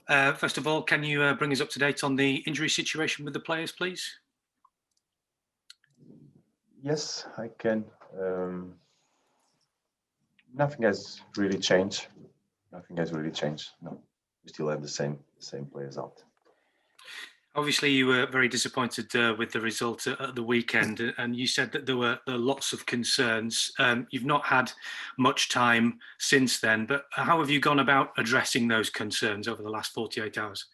First of all, can you bring us up to date on the injury situation with the players, please? Yes, I can. Nothing has really changed. Nothing has really changed. No, we still have the same players out. Obviously, you were very disappointed with the result at the weekend, and you said that there were lots of concerns. You've not had much time since then, but how have you gone about addressing those concerns over the last 48 hours?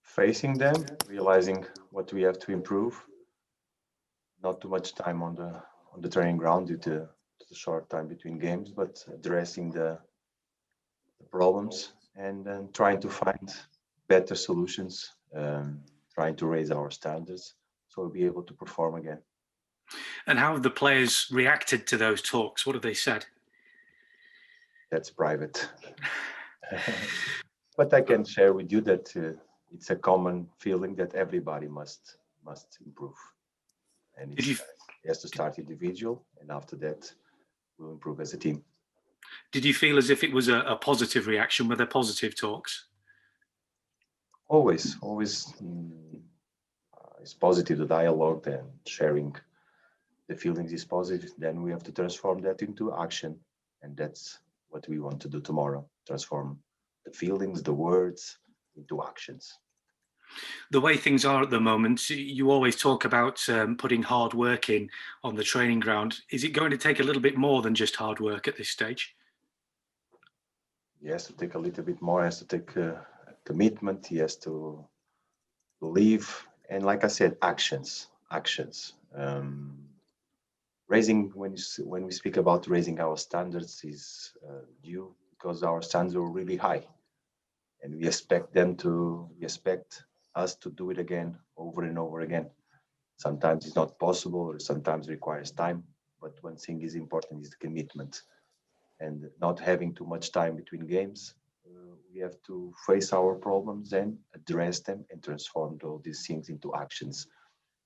Facing them, realizing what we have to improve. Not too much time on the training ground due to the short time between games, but addressing the problems and then trying to find better solutions, trying to raise our standards so we'll be able to perform again. And how have the players reacted to those talks? What have they said? That's private. But I can share with you that it's a common feeling that everybody must improve. And it has to start individual, and after that, we'll improve as a team. Did you feel as if it was a positive reaction? Were there positive talks? Always, it's positive, the dialogue and sharing the feelings is positive. Then we have to transform that into action. And that's what we want to do tomorrow, transform the feelings, the words into actions. The way things are at the moment, you always talk about putting hard work in on the training ground. Is it going to take a little bit more than just hard work at this stage? He has to take a little bit more, he has to take a commitment, he has to believe, and like I said, actions. Raising, when we speak about raising our standards, is due because our standards are really high, and we expect us to do it again over and over again. Sometimes it's not possible, or sometimes requires time. But one thing is important is the commitment, and not having too much time between games. We have to face our problems and address them and transform all these things into actions.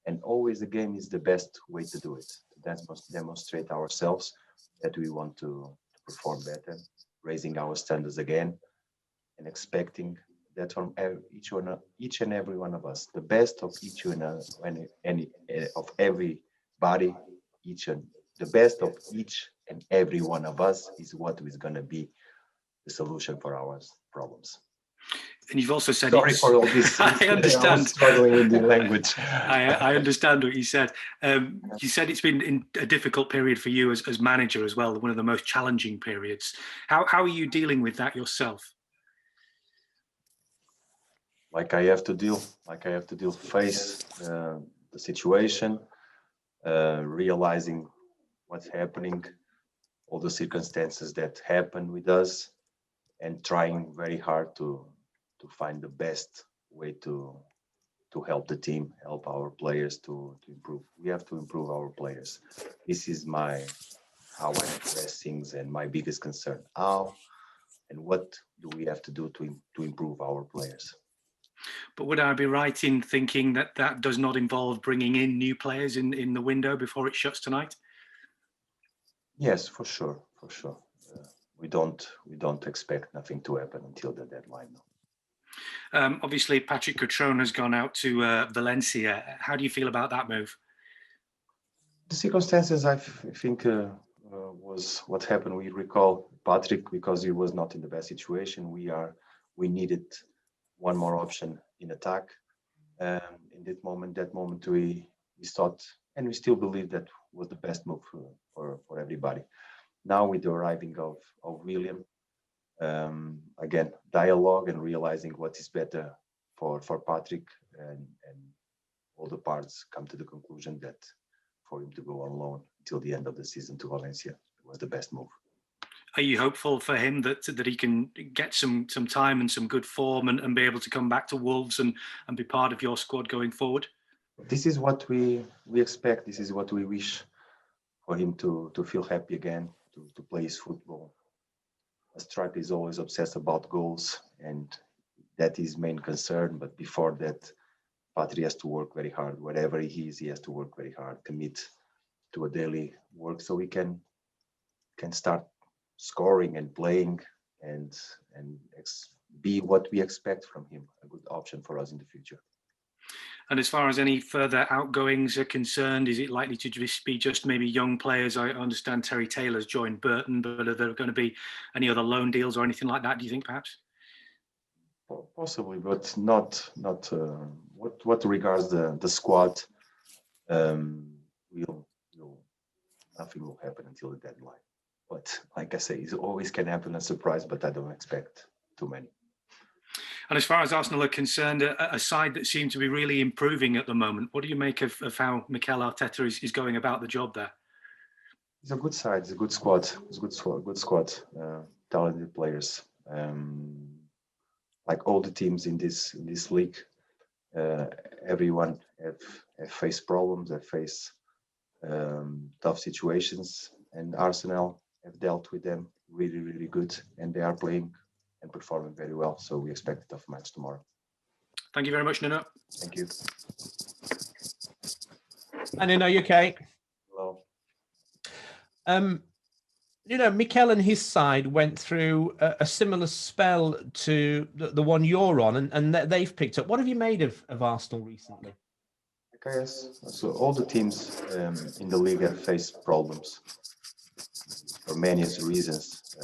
And always the game is the best way to do it. That must demonstrate ourselves that we want to perform better, raising our standards again, and expecting that from each and every one of us, the best of each and any of everybody, the best of each and every one of us is what is going to be the solution for our problems. And you've also said, sorry for all this. I understand. I was struggling with the language. I understand what you said. You said it's been a difficult period for you as manager as well, one of the most challenging periods. How are you dealing with that yourself? Like I have to face the situation, realizing what's happening, all the circumstances that happen with us, and trying very hard to find the best way to help the team, help our players to improve. We have to improve our players. This is how I address things and my biggest concern. How and what do we have to do to improve our players? But would I be right in thinking that that does not involve bringing in new players in the window before it shuts tonight? Yes, for sure. We don't expect nothing to happen until the deadline. No. Obviously, Patrick Cutrone has gone out to Valencia. How do you feel about that move? The circumstances, I think, was what happened. We recall Patrick because he was not in the best situation. We needed one more option in attack. In that moment, we thought, and we still believe that was the best move for everybody. Now with the arriving of William, again, dialogue and realizing what is better for Patrick, and all the parts come to the conclusion that for him to go on loan until the end of the season to Valencia was the best move. Are you hopeful for him that he can get some time and some good form and be able to come back to Wolves and be part of your squad going forward? This is what we expect. This is what we wish for him to feel happy again, to play his football. A striker is always obsessed about goals, and that is main concern. But before that, Patrick has to work very hard. Wherever he is, he has to work very hard, commit to a daily work so we can start scoring and playing and be what we expect from him, a good option for us in the future. And as far as any further outgoings are concerned, is it likely to be just maybe young players? I understand Terry Taylor's joined Burton, but are there going to be any other loan deals or anything like that, do you think, perhaps? Possibly, but not what regards the squad. We'll nothing will happen until the deadline. But like I say, it always can happen a surprise, but I don't expect too many. And as far as Arsenal are concerned, a side that seems to be really improving at the moment. What do you make of how Mikel Arteta is going about the job there? It's a good side. It's a good squad. It's a good squad. Talented players. Like all the teams in this league, everyone have faced problems. Have faced tough situations, and Arsenal have dealt with them really, really good, and they are playing and performing very well. So we expect a tough match tomorrow. Thank you very much, Nuno. Thank you. And Nuno, you okay? Well, Mikel and his side went through a similar spell to the one you're on, and they've picked up. What have you made of Arsenal recently? yes. So all the teams in the league have faced problems for many reasons.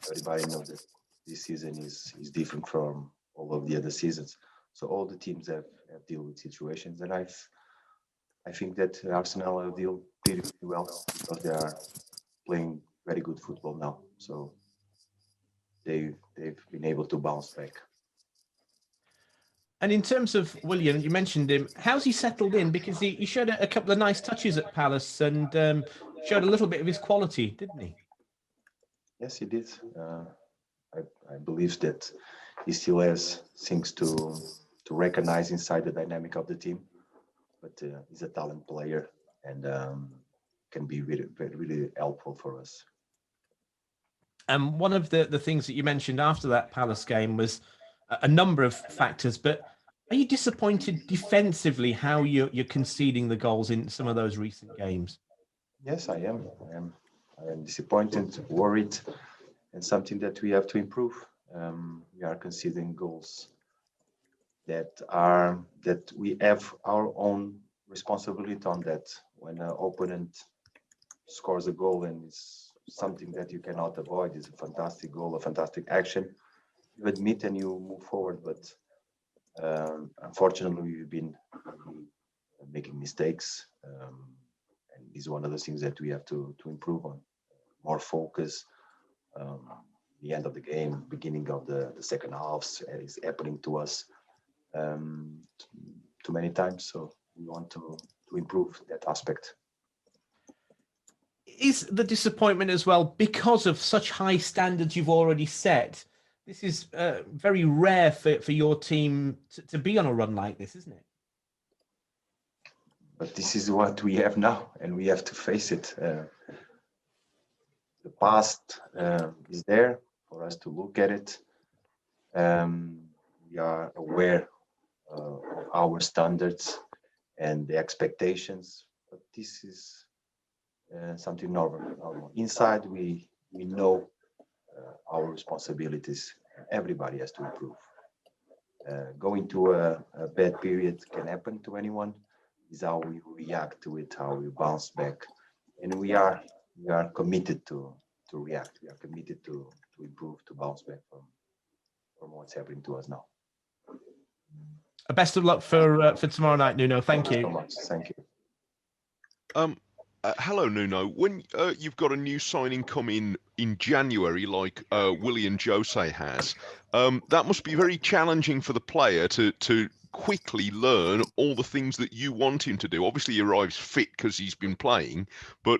Everybody knows that this season is different from all of the other seasons. So all the teams have dealt with situations, and I think that Arsenal have dealt pretty well because they are playing very good football now. So they've been able to bounce back. And in terms of Willian, you mentioned him. How's he settled in? Because he showed a couple of nice touches at Palace and showed a little bit of his quality, didn't he? Yes, he did. I believe that he still has things to recognize inside the dynamic of the team, but he's a talent player and can be really, really helpful for us. And one of the things that you mentioned after that Palace game was a number of factors, but are you disappointed defensively how you're conceding the goals in some of those recent games? Yes, I am. I am disappointed, worried, and something that we have to improve. We are conceding goals that we have our own responsibility on that. When an opponent scores a goal and it's something that you cannot avoid, it's a fantastic goal, a fantastic action, you admit and you move forward. But unfortunately, we've been making mistakes, and this is one of the things that we have to improve on. More focus. The end of the game, beginning of the second half is happening to us too many times. So we want to improve that aspect. Is the disappointment as well because of such high standards you've already set? This is very rare for your team to be on a run like this, isn't it? But this is what we have now, and we have to face it. The past is there for us to look at it. We are aware of our standards and the expectations, but this is something normal. Inside, we know our responsibilities. Everybody has to improve. Going to a bad period can happen to anyone. Is how we react to it, how we bounce back, and we are committed to react. We are committed to improve, to bounce back from what's happening to us now. Best of luck for tomorrow night, Nuno. Thank you. So much. Thank you. Hello, Nuno. When you've got a new signing coming in January, like Willian Jose has, that must be very challenging for the player to quickly learn all the things that you want him to do. Obviously, he arrives fit because he's been playing, but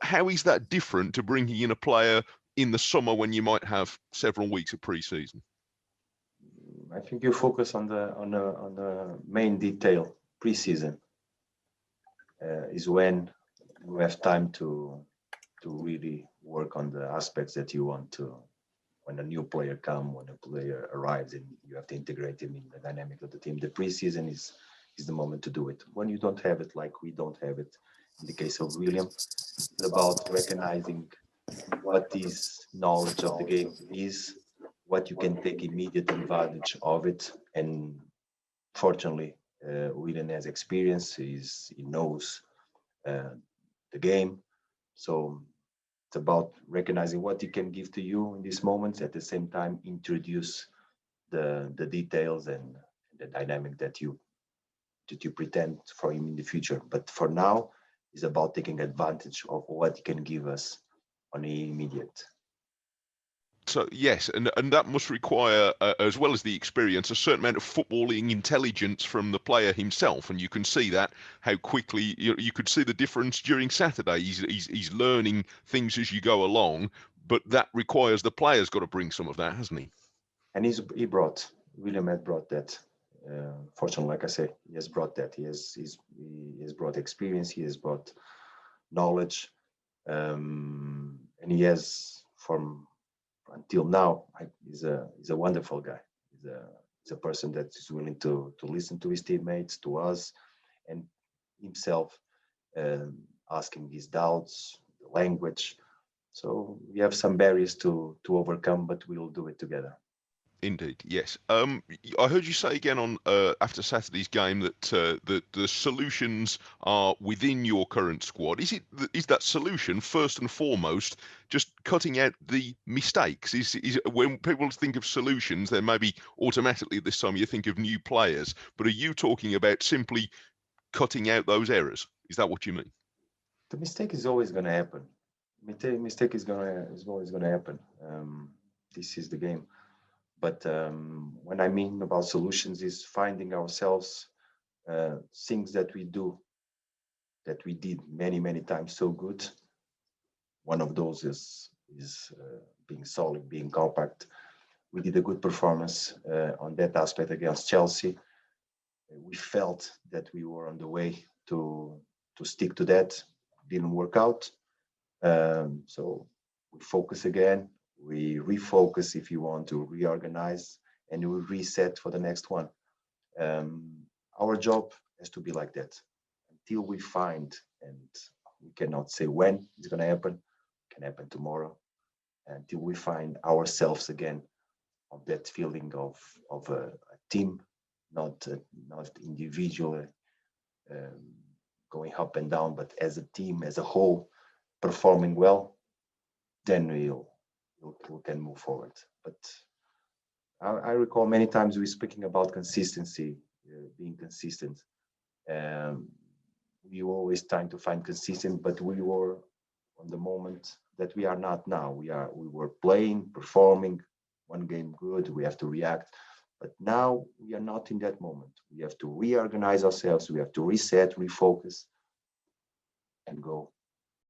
how is that different to bringing in a player in the summer when you might have several weeks of pre-season? I think you focus on the main detail. Pre-season is when you have time to really work on the aspects that you want to. When a new player comes, when a player arrives, and you have to integrate him in the dynamic of the team. The pre-season is the moment to do it. When you don't have it, like we don't have it in the case of William, it's about recognizing what his knowledge of the game is, what you can take immediate advantage of it. And fortunately, William has experience. He knows the game. So it's about recognizing what he can give to you in these moments, at the same time introduce the details and the dynamic that you pretend for him in the future. But for now, it's about taking advantage of what he can give us on the immediate. So yes, and that must require, as well as the experience, a certain amount of footballing intelligence from the player himself, and you can see that how quickly you could see the difference during Saturday. He's learning things as you go along, but that requires the player's got to bring some of that, hasn't he? And William had brought that. Fortunately, like I say, he has brought that. He has brought experience. He has brought knowledge, and he has from until now. He's a wonderful guy. He's a person that is willing to listen to his teammates, to us, and himself, asking his doubts, the language. So we have some barriers to overcome, but we will do it together. Indeed, yes. I heard you say again on after Saturday's game that the solutions are within your current squad. Is that solution first and foremost just cutting out the mistakes? Is when people think of solutions, then maybe automatically at this time you think of new players. But are you talking about simply cutting out those errors? Is that what you mean? The mistake is always going to happen. Mistake is always going to happen. This is the game. But when I mean about solutions, is finding ourselves things that we did many times so good. One of those is being solid, being compact. We did a good performance on that aspect against Chelsea. We felt that we were on the way to stick to that. Didn't work out. So we focus again. We refocus, if you want, to reorganize, and we reset for the next one. Our job has to be like that until we find, and we cannot say when it's going to happen. It can happen tomorrow. Until we find ourselves again of that feeling of a team, not individually going up and down, but as a team, as a whole, performing well, then we can move forward. But I recall many times we speaking about consistency, being consistent. We were always trying to find consistent, but we were on the moment that we are not now. We were playing, performing, one game good, we have to react. But now we are not in that moment. We have to reorganize ourselves. We have to reset, refocus, and go